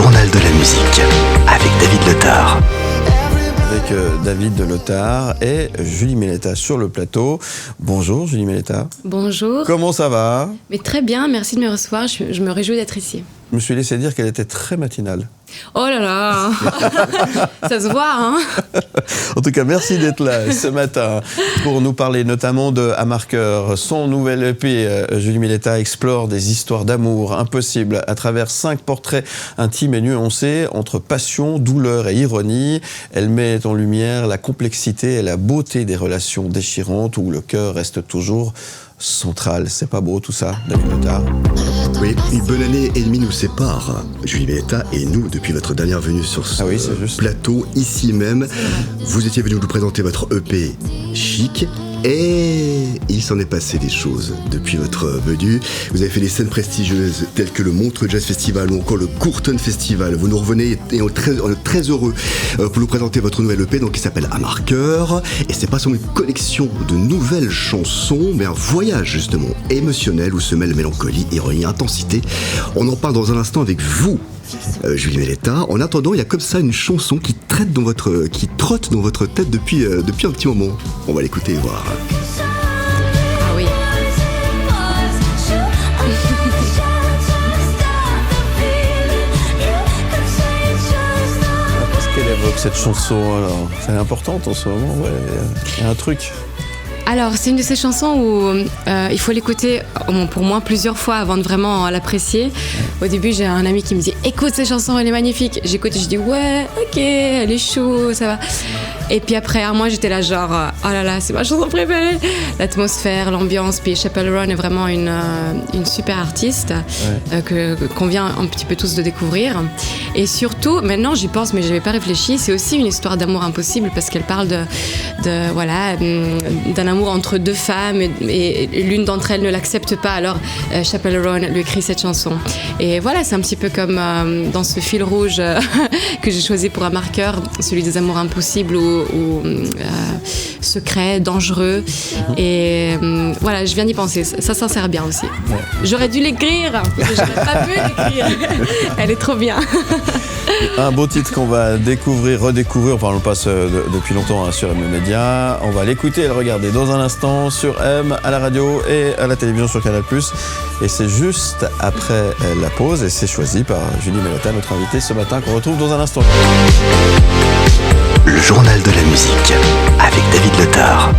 journal de la musique avec David Letard. Avec David de Letard et Julie Méleta sur le plateau. Bonjour Julie Méleta. Bonjour. Comment ça va ? Mais très bien, merci de me recevoir, je me réjouis d'être ici. Je me suis laissé dire qu'elle était très matinale. Oh là là. Ça se voit, hein. En tout cas, merci d'être là ce matin pour nous parler notamment de À Marqueur. Son nouvel EP, Julie Méleta, explore des histoires d'amour impossibles à travers 5 portraits intimes et nuancés entre passion, douleur et ironie. Elle met en lumière la complexité et la beauté des relations déchirantes où le cœur reste toujours central. C'est pas beau tout ça, David Letard? Oui, une bonne année et demie nous sépare, Julie Méleta et nous, depuis votre dernière venue sur ce plateau, ici même. Vous étiez venu nous présenter votre EP Chic. Et il s'en est passé des choses depuis votre venue. Vous avez fait des scènes prestigieuses telles que le Montreux Jazz Festival ou encore le Courton Festival. Vous nous revenez et on est très heureux pour nous présenter votre nouvelle EP donc, qui s'appelle À Marqueur. Et c'est pas seulement une collection de nouvelles chansons, mais un voyage justement émotionnel où se mêlent mélancolie, ironie, intensité. On en parle dans un instant avec vous, Julie Méleta. En attendant, il y a comme ça une chanson qui trotte dans votre tête depuis un petit moment. On va l'écouter et voir. Ah oui. Qu'est-ce qu'elle évoque cette chanson alors ? C'est importante en ce moment, ouais. Il y a un truc. Alors, c'est une de ces chansons où il faut l'écouter, pour moi, plusieurs fois avant de vraiment l'apprécier. Au début, j'ai un ami qui me dit « Écoute cette chanson, elle est magnifique !» J'écoute et je dis « Ouais, ok, elle est chou, ça va !» Et puis après, moi, j'étais là genre « Oh là là, c'est ma chanson préférée !» L'atmosphère, l'ambiance, puis Chappell Roan est vraiment une super artiste qu'on vient un petit peu tous de découvrir. Et surtout, maintenant, j'y pense, mais je n'avais pas réfléchi, c'est aussi une histoire d'amour impossible parce qu'elle parle d'un amour entre deux femmes et l'une d'entre elles ne l'accepte pas, alors Chappell Roan lui écrit cette chanson. Et voilà, c'est un petit peu comme dans ce fil rouge que j'ai choisi pour Un Marqueur, celui des amours impossibles ou secrets, dangereux. Et voilà, je viens d'y penser, ça s'insère bien aussi. J'aurais dû l'écrire, mais j'aurais pas pu l'écrire. Elle est trop bien. Un beau titre qu'on va découvrir, redécouvrir, enfin on le passe depuis longtemps sur M Média. On va l'écouter et le regarder dans un instant sur M, à la radio et à la télévision sur Canal+. Et c'est juste après la pause et c'est choisi par Julie Méleta, notre invitée ce matin, qu'on retrouve dans un instant. Le journal de la musique avec David Letard.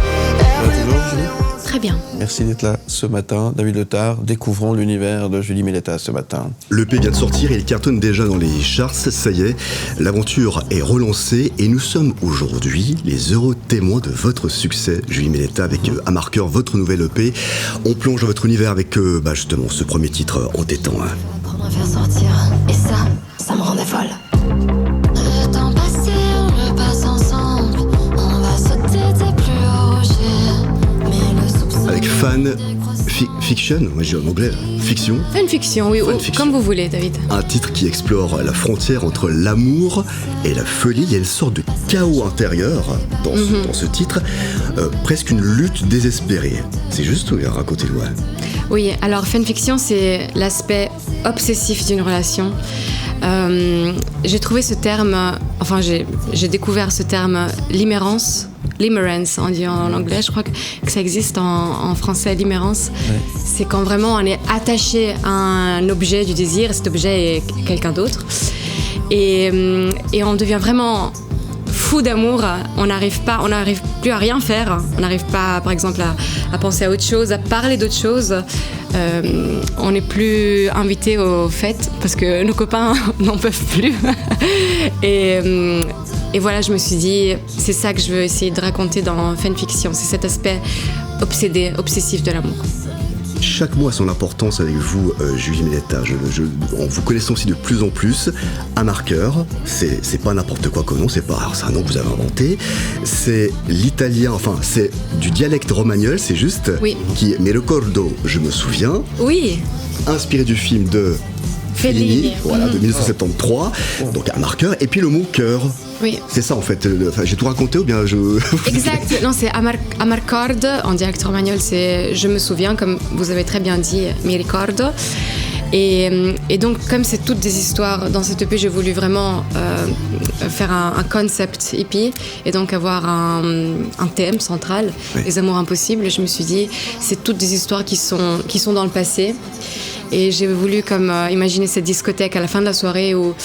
Toujours, Julie ? Très bien. Merci d'être là ce matin, David Letard. Découvrons l'univers de Julie Méleta ce matin. L'EP vient de sortir et il cartonne déjà dans les charts. Ça y est, l'aventure est relancée et nous sommes aujourd'hui les heureux témoins de votre succès, Julie Méleta, avec À Marqueur, votre nouvelle EP. On plonge dans votre univers avec justement ce premier titre entêtant. Prendre à faire sortir, et ça me rendait folle. Le temps passé, on repasse ensemble. On va sauter des plus hauts rochers. Mais le soupçon. Avec Fan Fiction, moi je dis en anglais, fiction. Fanfiction, oui, Fanfiction. comme vous voulez, David. Un titre qui explore la frontière entre l'amour et la folie. Il y a une sorte de chaos intérieur dans ce titre, presque une lutte désespérée. C'est juste, racontez-le. Oui, alors fanfiction, c'est l'aspect obsessif d'une relation. J'ai trouvé ce terme, j'ai découvert ce terme limerence, on dit en anglais, je crois que ça existe en français, limerence. Ouais. C'est quand vraiment on est attaché à un objet du désir, et cet objet est quelqu'un d'autre. Et on devient vraiment fou d'amour, on n'arrive plus à rien faire, on n'arrive pas par exemple à penser à autre chose, à parler d'autre chose. On n'est plus invité aux fêtes parce que nos copains n'en peuvent plus. Et voilà, je me suis dit, c'est ça que je veux essayer de raconter dans Fanfiction, c'est cet aspect obsessif de l'amour. Chaque mois a son importance avec vous, Julie Méleta. En vous connaissant aussi de plus en plus, À Marqueur, c'est pas n'importe quoi comme nom, c'est un nom que vous avez inventé. C'est l'italien, c'est du dialecte romagnol, c'est juste. Oui. Mi ricordo, je me souviens. Oui. Inspiré du film de Fellini, de 1973, donc À Marqueur, et puis le mot cœur. Oui. C'est ça en fait, j'ai tout raconté ou bien je... Exact, non c'est A Marcord, en dialecte romagnol c'est je me souviens, comme vous avez très bien dit, mi ricordo. Et donc, comme c'est toutes des histoires dans cette EP, j'ai voulu vraiment faire un concept hippie et donc avoir un thème central, les amours impossibles. Et je me suis dit, c'est toutes des histoires qui sont dans le passé. Et j'ai voulu imaginer cette discothèque à la fin de la soirée où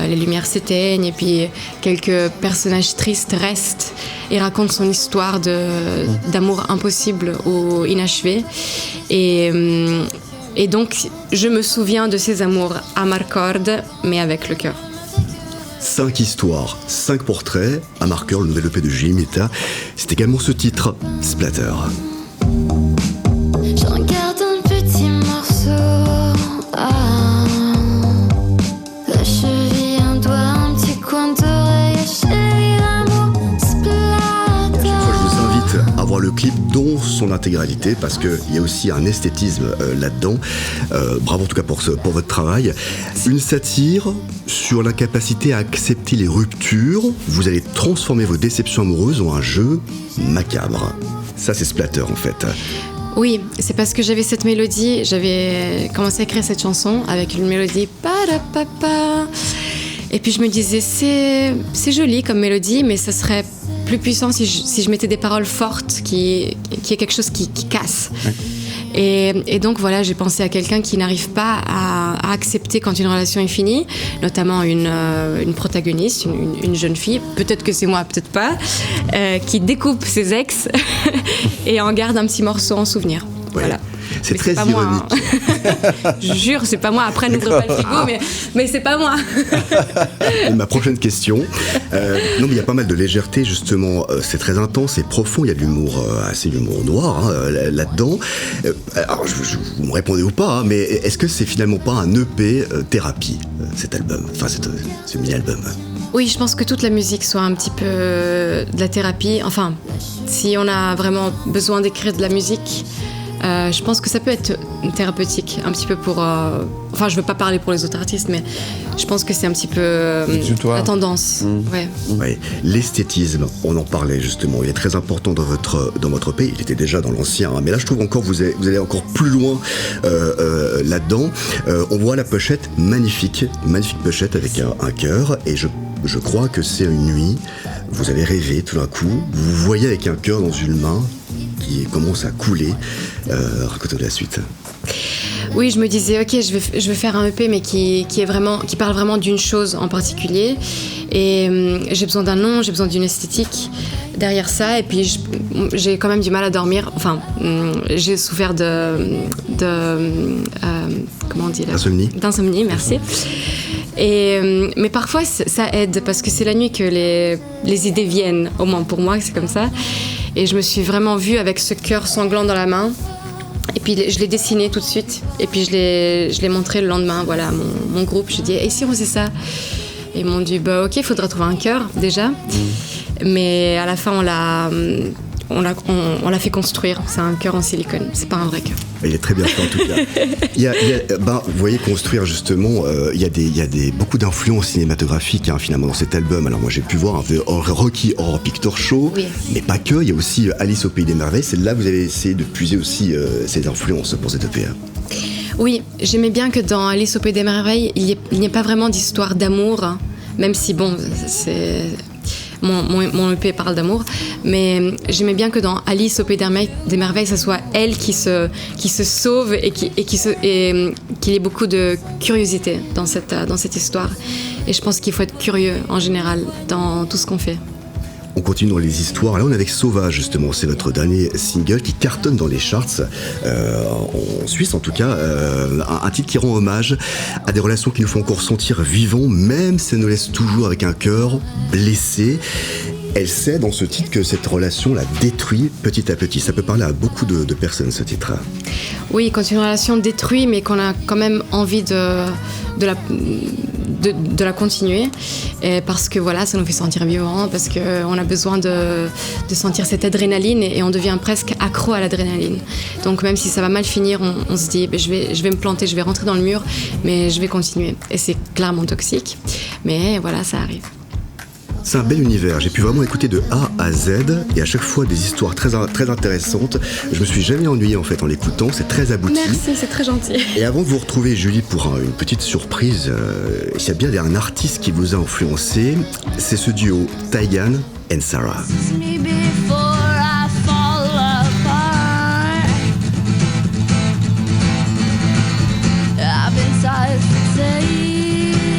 les lumières s'éteignent et puis quelques personnages tristes restent et racontent son histoire d'amour impossible ou inachevé. Et donc, je me souviens de ces amours à marcorde, mais avec le cœur. 5 histoires, 5 portraits, à marqueur, le nouvel EP de Julie Mehta. C'est également ce titre, Splatter. Je regarde un petit morceau, la cheville, un doigt, un petit coin d'oreille, chérie, l'amour, splatter. Chaque fois, je vous invite à voir le clip dont son intégralité, parce qu'il y a aussi un esthétisme là-dedans. Bravo en tout cas pour votre travail. Une satire sur l'incapacité à accepter les ruptures. Vous allez transformer vos déceptions amoureuses en un jeu macabre. Ça, c'est Splatter en fait. Oui, c'est parce que j'avais cette mélodie, j'avais commencé à écrire cette chanson avec une mélodie pa-da-pa-pa. Et puis je me disais, c'est joli comme mélodie, mais ça serait plus puissant si je mettais des paroles fortes, qui est quelque chose qui casse. Ouais. Et donc voilà, j'ai pensé à quelqu'un qui n'arrive pas à accepter quand une relation est finie, notamment une protagoniste, une jeune fille, peut-être que c'est moi, peut-être pas, qui découpe ses ex et en garde un petit morceau en souvenir. Ouais. Voilà. C'est très ironique. Moi, hein. Je jure, c'est pas moi. Après, n'ouvre pas le frigo, mais c'est pas moi. Et ma prochaine question. Non, mais il y a pas mal de légèreté, justement. C'est très intense, c'est profond. Il y a de l'humour, assez d'humour noir là-dedans. Alors, vous me répondez ou pas, hein, mais est-ce que c'est finalement pas un EP thérapie, cet album, enfin, ce mini-album? Oui, je pense que toute la musique soit un petit peu de la thérapie. Enfin, si on a vraiment besoin d'écrire de la musique, je pense que ça peut être thérapeutique, un petit peu pour... Enfin, je veux pas parler pour les autres artistes, mais je pense que c'est un petit peu la tendance. Ouais. Ouais. L'esthétisme, on en parlait justement, il est très important dans votre EP, il était déjà dans l'ancien, hein, mais là je trouve encore vous allez encore plus loin là-dedans. On voit la pochette, magnifique pochette avec un cœur, et je crois que c'est une nuit, vous avez rêvé tout d'un coup, vous vous voyez avec un cœur dans une main qui commence à couler. Racontez la suite. Oui, je me disais, ok, je vais faire un EP, mais qui parle vraiment d'une chose en particulier. Et j'ai besoin d'un nom, j'ai besoin d'une esthétique derrière ça. Et puis, j'ai quand même du mal à dormir. Enfin, j'ai souffert comment on dit là ? D'insomnie, merci. Mais parfois, ça aide, parce que c'est la nuit que les idées viennent. Au moins pour moi, c'est comme ça. Et je me suis vraiment vue avec ce cœur sanglant dans la main. Et puis je l'ai dessiné tout de suite. Et puis je l'ai montré le lendemain, voilà, mon groupe. Je dis, et si on faisait ça ? Et ils m'ont dit, bah ok, il faudra trouver un cœur déjà. Mais à la fin, on l'a fait construire. C'est un cœur en silicone, c'est pas un vrai cœur. Il est très bien fait en tout cas. Vous voyez, construire justement, il y a beaucoup d'influences cinématographiques finalement dans cet album. Alors moi j'ai pu voir un peu Rocky Horror Picture Show, oui. Mais pas que, il y a aussi Alice au Pays des Merveilles. C'est là que vous avez essayé de puiser aussi ces influences pour cette EP. Oui, j'aimais bien que dans Alice au Pays des Merveilles, il n'y ait pas vraiment d'histoire d'amour, hein, même si bon, c'est... Mon EP parle d'amour, mais j'aimais bien que dans Alice au Pays des Merveilles, ça soit elle qui se sauve et qu'il y ait beaucoup de curiosité dans cette histoire. Et je pense qu'il faut être curieux en général dans tout ce qu'on fait. On continue dans les histoires. Là, on est avec Sauvage, justement. C'est votre dernier single qui cartonne dans les charts, en Suisse en tout cas. Un titre qui rend hommage à des relations qui nous font encore sentir vivants, même si elles nous laissent toujours avec un cœur blessé. Elle sait dans ce titre que cette relation la détruit petit à petit. Ça peut parler à beaucoup de personnes, ce titre. Oui, quand une relation détruit, mais qu'on a quand même envie de la continuer, et parce que voilà, ça nous fait sentir vivants, parce qu'on a besoin de sentir cette adrénaline, et on devient presque accro à l'adrénaline. Donc même si ça va mal finir, on se dit, je vais me planter, je vais rentrer dans le mur, mais je vais continuer. Et c'est clairement toxique, mais voilà, ça arrive. C'est un bel univers, j'ai pu vraiment écouter de A à Z et à chaque fois des histoires très intéressantes. Je me suis jamais ennuyé en fait en l'écoutant, c'est très abouti. Merci, c'est très gentil. Et avant de vous retrouver Julie pour une petite surprise, il y a bien un artiste qui vous a influencé, c'est ce duo Taigan and Sarah.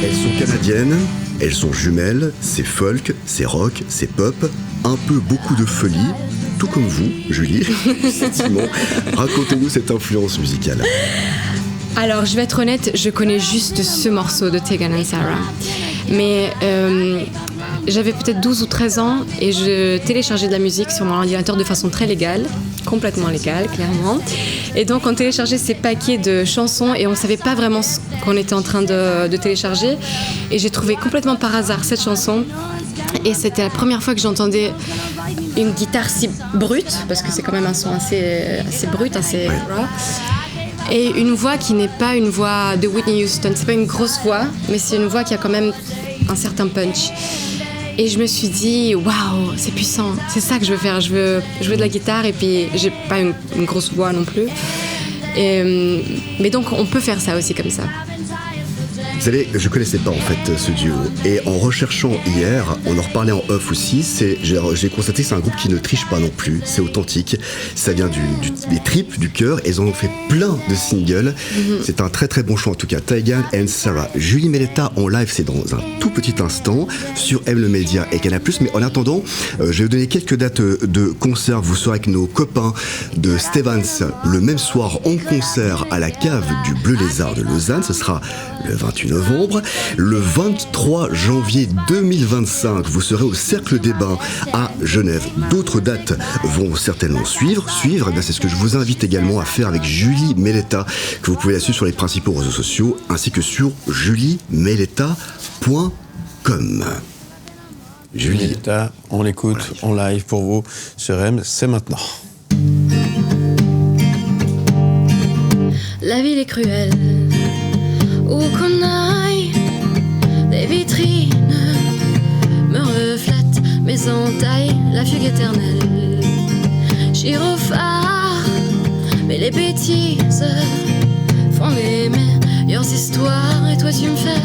Elles sont canadiennes, elles sont jumelles, c'est folk, c'est rock, c'est pop, un peu beaucoup de folie, tout comme vous, Julie, effectivement. Racontez-nous cette influence musicale. Alors, je vais être honnête, je connais juste ce morceau de Taigan and Sarah. Mais j'avais peut-être 12 ou 13 ans et je téléchargeais de la musique sur mon ordinateur de façon très légale, complètement légale, clairement. Et donc, on téléchargeait ces paquets de chansons et on ne savait pas vraiment ce qu'on était en train de télécharger. Et j'ai trouvé complètement par hasard cette chanson. Et c'était la première fois que j'entendais une guitare si brute, parce que c'est quand même un son assez brut, assez raw. Et une voix qui n'est pas une voix de Whitney Houston. C'est pas une grosse voix, mais c'est une voix qui a quand même un certain punch. Et je me suis dit, waouh, c'est puissant, c'est ça que je veux faire. Je veux jouer de la guitare et puis j'ai pas une grosse voix non plus. Mais donc on peut faire ça aussi comme ça. Vous savez, je connaissais pas en fait ce duo. Et en recherchant hier, on en reparlait en off aussi, j'ai constaté que c'est un groupe qui ne triche pas non plus, c'est authentique, ça vient des tripes, du cœur, et ils en ont fait plein de singles. C'est un très très bon choix en tout cas, Taigan and Sarah. Julie Méleta en live, c'est dans un tout petit instant sur M le Média et Canal+. Mais en attendant, je vais vous donner quelques dates de concert. Vous serez avec nos copains de Stevens le même soir en concert à la cave du Bleu Lézard de Lausanne. Ce sera le 28 novembre. Le 23 janvier 2025, vous serez au Cercle des Bains à Genève. D'autres dates vont certainement suivre. Eh bien, c'est ce que je vous invite également à faire avec Julie Méleta, que vous pouvez la suivre sur les principaux réseaux sociaux, ainsi que sur juliemeleta.com. Julie Méleta, on l'écoute en live pour vous sur M, c'est maintenant. La ville est cruelle, où qu'on aille, les vitrines me reflètent mes entailles, la fugue éternelle. Gyrophare, mais les bêtises font les meilleures histoires. Et toi tu me fais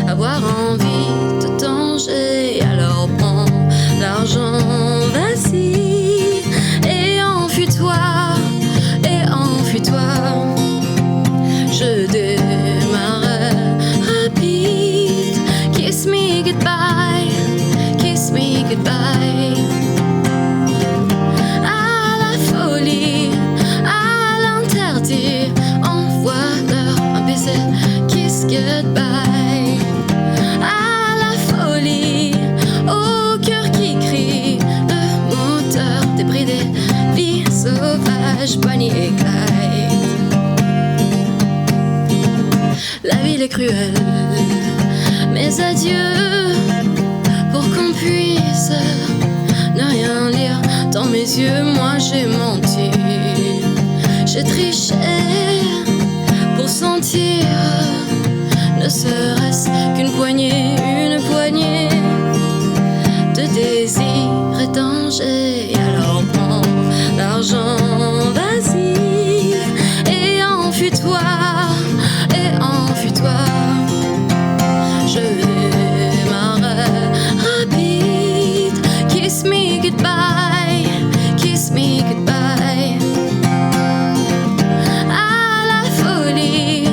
avoir envie de danger. Alors prends l'argent, vas-y, et enfuis-toi, je démarrais rapide. Kiss me goodbye, kiss me goodbye. À la folie, à l'interdit, envoie-leur un baiser, kiss goodbye. À la folie, au cœur qui crie, le moteur débridé, vie sauvage, Bonnie et Clyde. La ville est cruelle, mes adieux, pour qu'on puisse ne rien lire dans mes yeux. Moi j'ai menti, j'ai triché pour sentir, ne serait-ce qu'une poignée de désir et danger. Alors prends l'argent, vas-y, et enfuis-toi. Je démarrais rapide. Kiss me goodbye, kiss me goodbye. À la folie,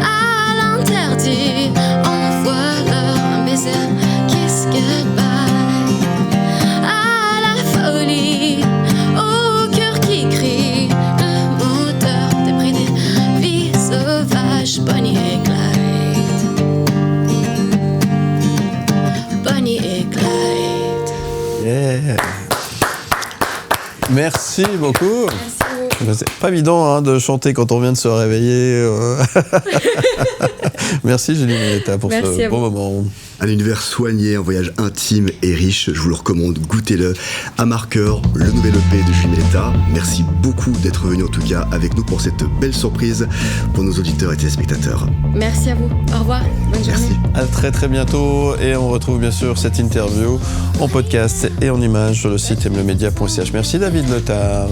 à l'interdit, envoie-leur un baiser, kiss goodbye. À la folie, au cœur qui crie, le moteur débridé, vie sauvage, Bonnie et Clyde. Bonnie et Clyde. Yeah. Merci beaucoup. Merci. C'est pas évident de chanter quand on vient de se réveiller. Merci Julie Méleta pour ce bon moment. Un univers soigné, un voyage intime et riche, je vous le recommande, goûtez-le. À Marqueur, le nouvel EP de Julie Méleta. Merci beaucoup d'être venu en tout cas avec nous pour cette belle surprise pour nos auditeurs et téléspectateurs. Merci à vous, au revoir, bonne journée. Merci. À très très bientôt et on retrouve bien sûr cette interview en podcast et en images sur le site mlemedia.ch. Merci David Letard.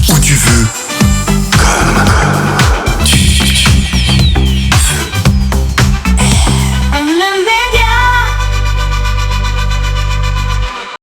Où tu veux, comme.